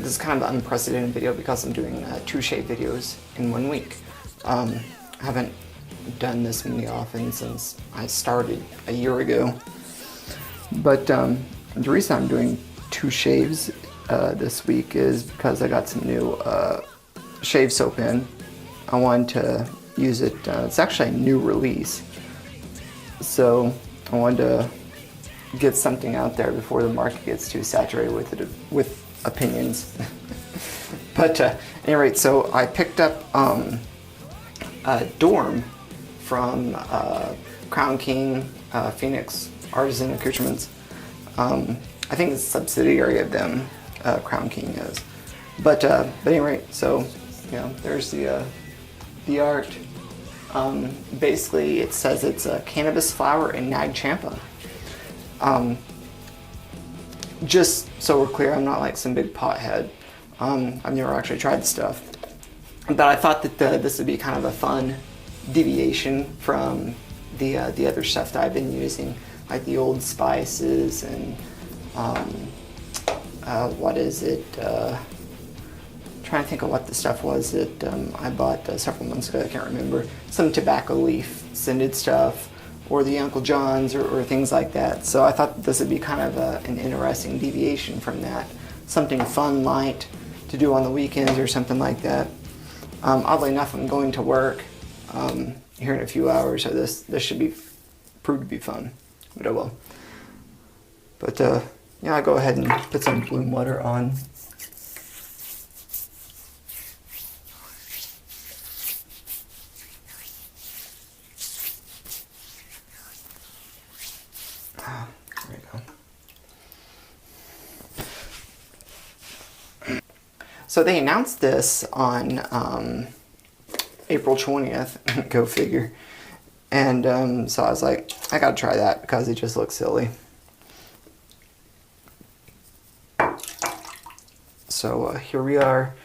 this is kind of an unprecedented video because I'm doing 2 shave videos in 1 week. I haven't done this many often since I started a year ago. But the reason I'm doing 2 shaves this week is because I got some new shave soap in. I wanted to use it. It's actually a new release. So I wanted to get something out there before the market gets too saturated with it, with opinions. But at any rate, so I picked up a Dorm from Crown King Phoenix Artisan Accoutrements. I think it's a subsidiary of them, Crown King is. But anyway, so there's the art. Basically, it says it's a cannabis flower and nag champa. Just so we're clear, I'm not like some big pothead. I've never actually tried the stuff, but I thought that this would be kind of a fun deviation from the other stuff that I've been using, like the Old Spices and what is it? Trying to think of what the stuff was that I bought several months ago. I can't remember. Some tobacco leaf scented stuff, or the Uncle John's, or things like that. So I thought this would be kind of an interesting deviation from that. Something fun, light to do on the weekends or something like that. Oddly enough, I'm going to work here in a few hours, so this should prove to be fun. But oh well. But yeah, I'll go ahead and put some bloom water on. There we go. So they announced this on April 20th, go figure. And so I was like, I gotta try that because it just looks silly. So here we are.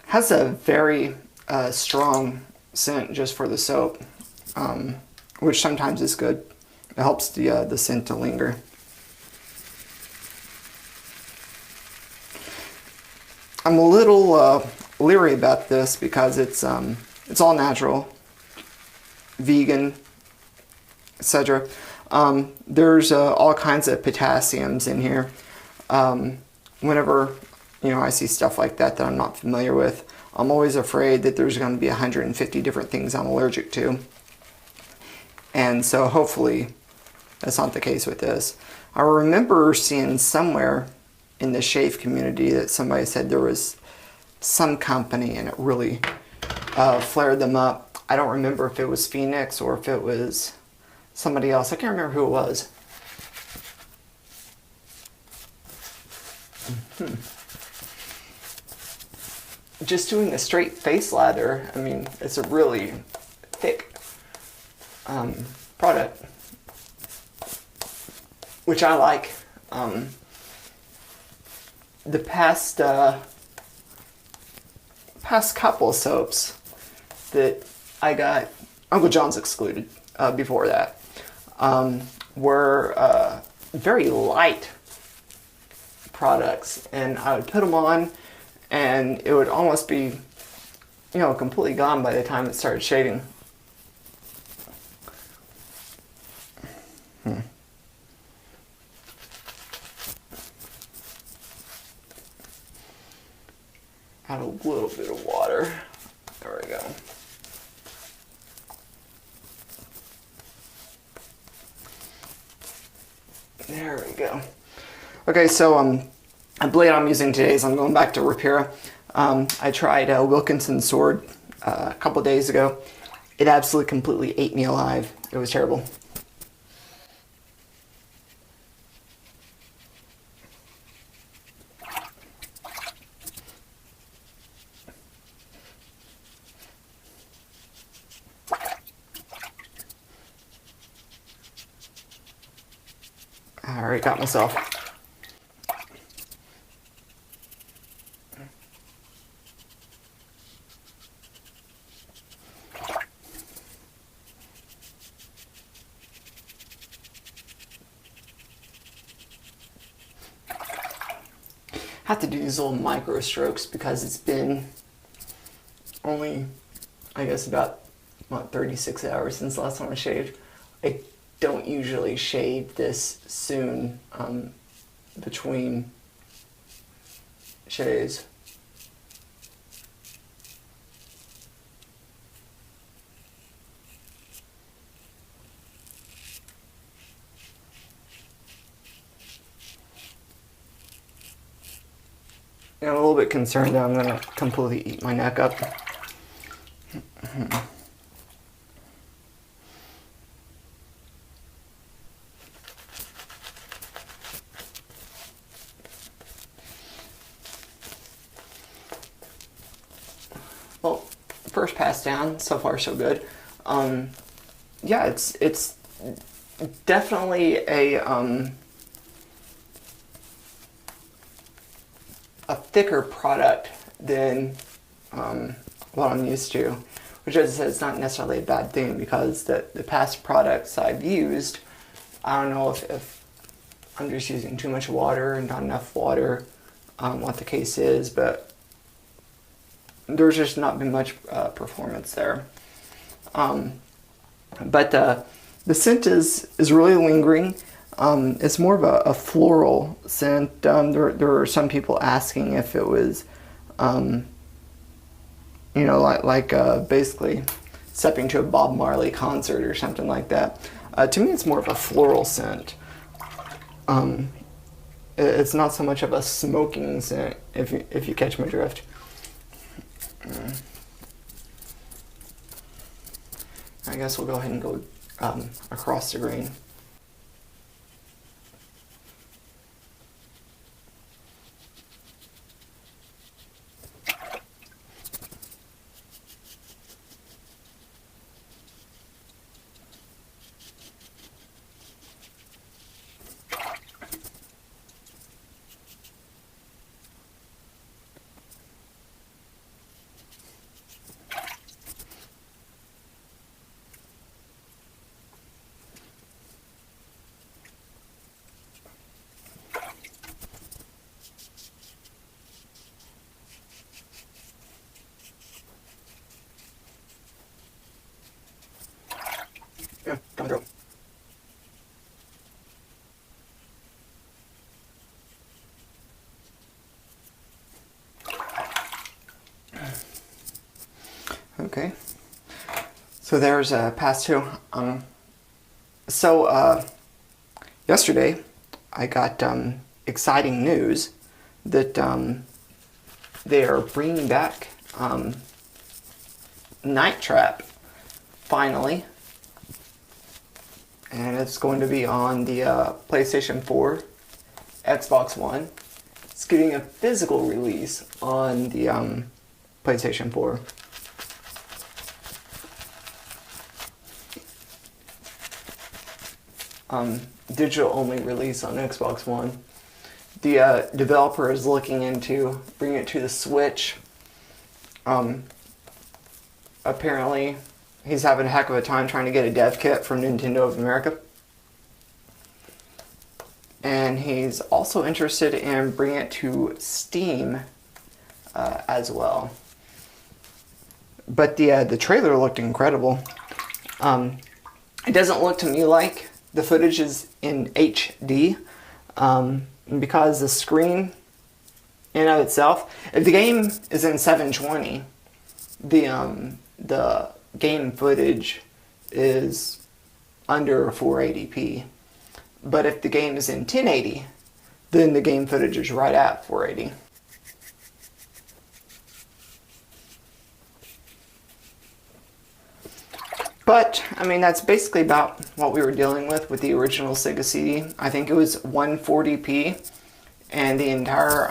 Has a very strong scent just for the soap, which sometimes is good. It helps the scent to linger. I'm a little leery about this because it's all natural, vegan, etc. There's all kinds of potassiums in here. Whenever I see stuff like that I'm not familiar with, I'm always afraid that there's going to be 150 different things I'm allergic to. And so hopefully that's not the case with this. I remember seeing somewhere in the shave community that somebody said there was some company and it really flared them up. I don't remember if it was Phoenix or if it was somebody else. I can't remember who it was. Just doing a straight face lather, I mean, it's a really thick product, which I like. The past couple of soaps that I got, Uncle John's excluded, before that, were very light products, and I would put them on and it would almost be completely gone by the time it started shaving. Add a little bit of water. There we go. There we go. Okay, so the blade I'm using today is I'm going back to Rapira. I tried a Wilkinson sword a couple days ago. It absolutely completely ate me alive. It was terrible. I already got myself. have to do these little micro strokes because it's been only, I guess, about 36 hours since the last time I shaved. I don't usually shave this soon between shaves. I'm a little bit concerned that I'm going to completely eat my neck up. Well, first pass down, so far so good. Yeah, it's definitely a thicker product than what I'm used to, which is not necessarily a bad thing because the past products I've used, I don't know if I'm just using too much water and not enough water, what the case is, but there's just not been much performance there. But the scent is really lingering. It's more of a floral scent. There are some people asking if it was, basically stepping to a Bob Marley concert or something like that. To me, it's more of a floral scent. It's not so much of a smoking scent, if you catch my drift. I guess we'll go ahead and go across the grain. Yeah, coming through. Okay, so there's pass two. Yesterday I got exciting news that they are bringing back Night Trap finally, and it's going to be on the PlayStation 4, Xbox One. It's getting a physical release on the PlayStation 4. Digital only release on Xbox One. The developer is looking into bringing it to the Switch. Apparently, he's having a heck of a time trying to get a dev kit from Nintendo of America. And he's also interested in bringing it to Steam as well. But the trailer looked incredible. It doesn't look to me like the footage is in HD because the screen in and of itself, if the game is in 720, the game footage is under 480p. But if the game is in 1080, then the game footage is right at 480. But, I mean, that's basically about what we were dealing with the original Sega CD. I think it was 140p, and the entire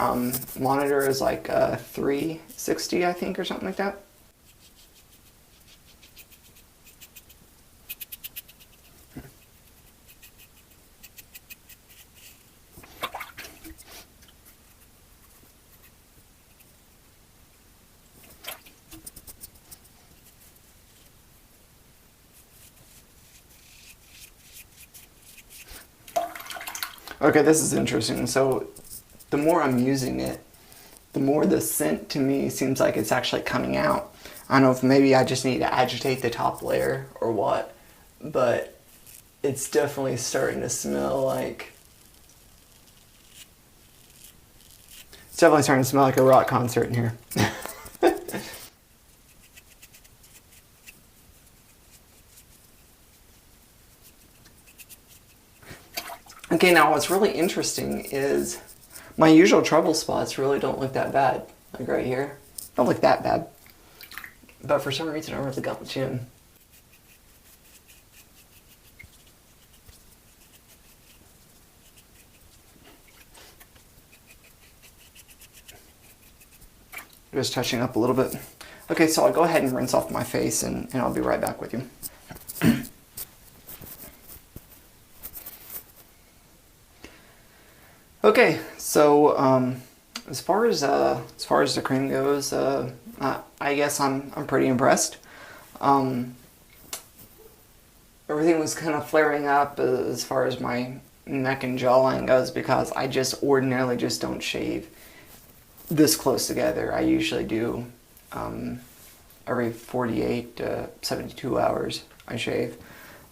monitor is like 360, I think, or something like that. Okay, this is interesting. So, the more I'm using it, the more the scent to me seems like it's actually coming out. I don't know if maybe I just need to agitate the top layer or what, but it's definitely starting to smell like... It's definitely starting to smell like a rock concert in here. Okay, now what's really interesting is my usual trouble spots really don't look that bad. Like right here. Don't look that bad. But for some reason I really got my chin. Just touching up a little bit. Okay, so I'll go ahead and rinse off my face and I'll be right back with you. Okay, so as far as the cream goes, I guess I'm pretty impressed. Everything was kind of flaring up as far as my neck and jawline goes because I just ordinarily just don't shave this close together. I usually do every 48 to 72 hours I shave.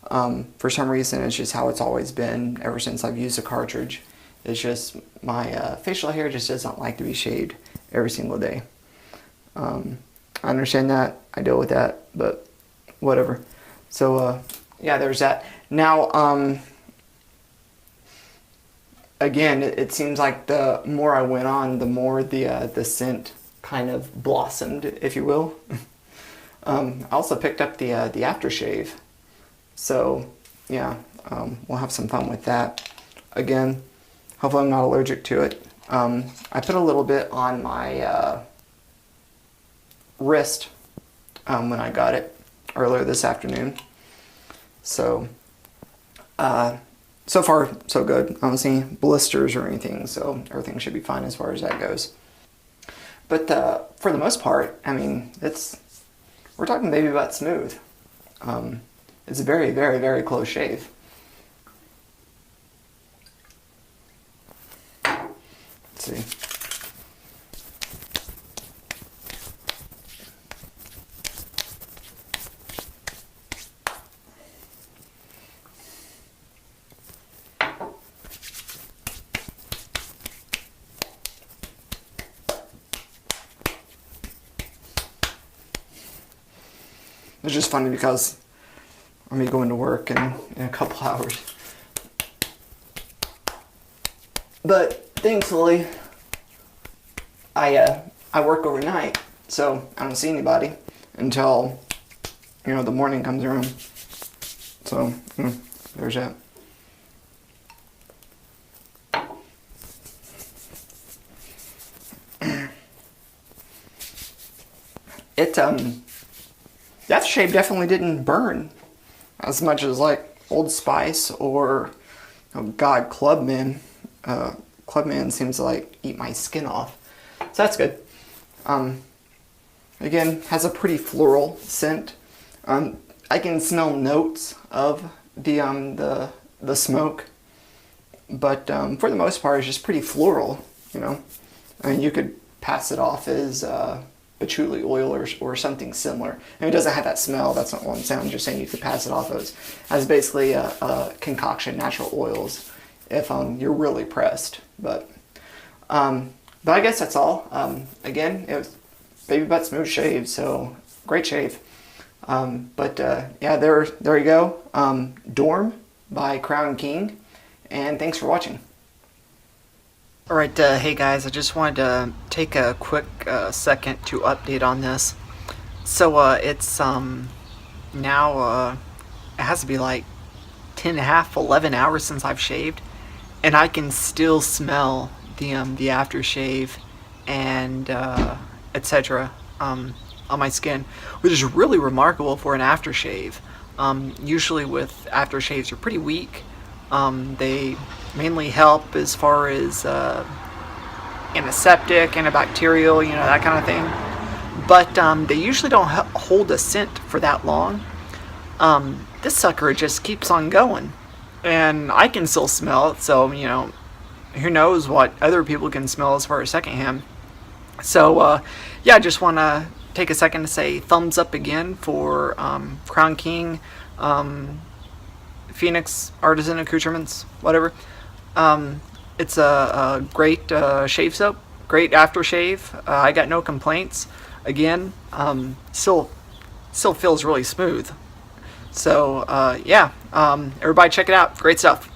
For some reason, it's just how it's always been ever since I've used a cartridge. It's just my facial hair just doesn't like to be shaved every single day. I understand that. I deal with that, but whatever. So yeah, there's that. Now, again, it seems like the more I went on, the more the scent kind of blossomed, if you will. I also picked up the aftershave, so yeah, we'll have some fun with that. Again, hopefully I'm not allergic to it. I put a little bit on my wrist when I got it earlier this afternoon. So, so far so good. I don't see blisters or anything, so everything should be fine as far as that goes. But for the most part, I mean, we're talking baby butt smooth. It's a very, very, very close shave. Let's see. It's just funny because I'm going to go into work in a couple hours. But thankfully, I work overnight, so I don't see anybody until, the morning comes around. So, there's that. That shave definitely didn't burn as much as like Old Spice or, oh God, Clubman. Clubman seems to like eat my skin off, so that's good. Again, has a pretty floral scent. I can smell notes of the smoke, but for the most part, it's just pretty floral. I mean, you could pass it off as patchouli oil or something similar. And it doesn't have that smell. That's not what I'm saying. I'm just saying you could pass it off as basically a concoction, natural oils, if you're really pressed. But I guess that's all. Again, it was baby butt smooth shave, so great shave. Yeah, there you go. Dorm by Crown King, and thanks for watching. Alright, hey guys, I just wanted to take a quick second to update on this. So, it's, now, it has to be like 10.5, 11 hours since I've shaved, and I can still smell the aftershave and, etc., on my skin, which is really remarkable for an aftershave. Usually with aftershaves are pretty weak. They mainly help as far as antiseptic, antibacterial, that kind of thing. But they usually don't hold a scent for that long. This sucker just keeps on going. And I can still smell it, so, who knows what other people can smell as far as secondhand. So yeah, I just want to take a second to say thumbs up again for Crown King, Phoenix Artisan Accoutrements, whatever. It's a great shave soap, great aftershave. I got no complaints. Again, still feels really smooth. So yeah, everybody check it out. Great stuff.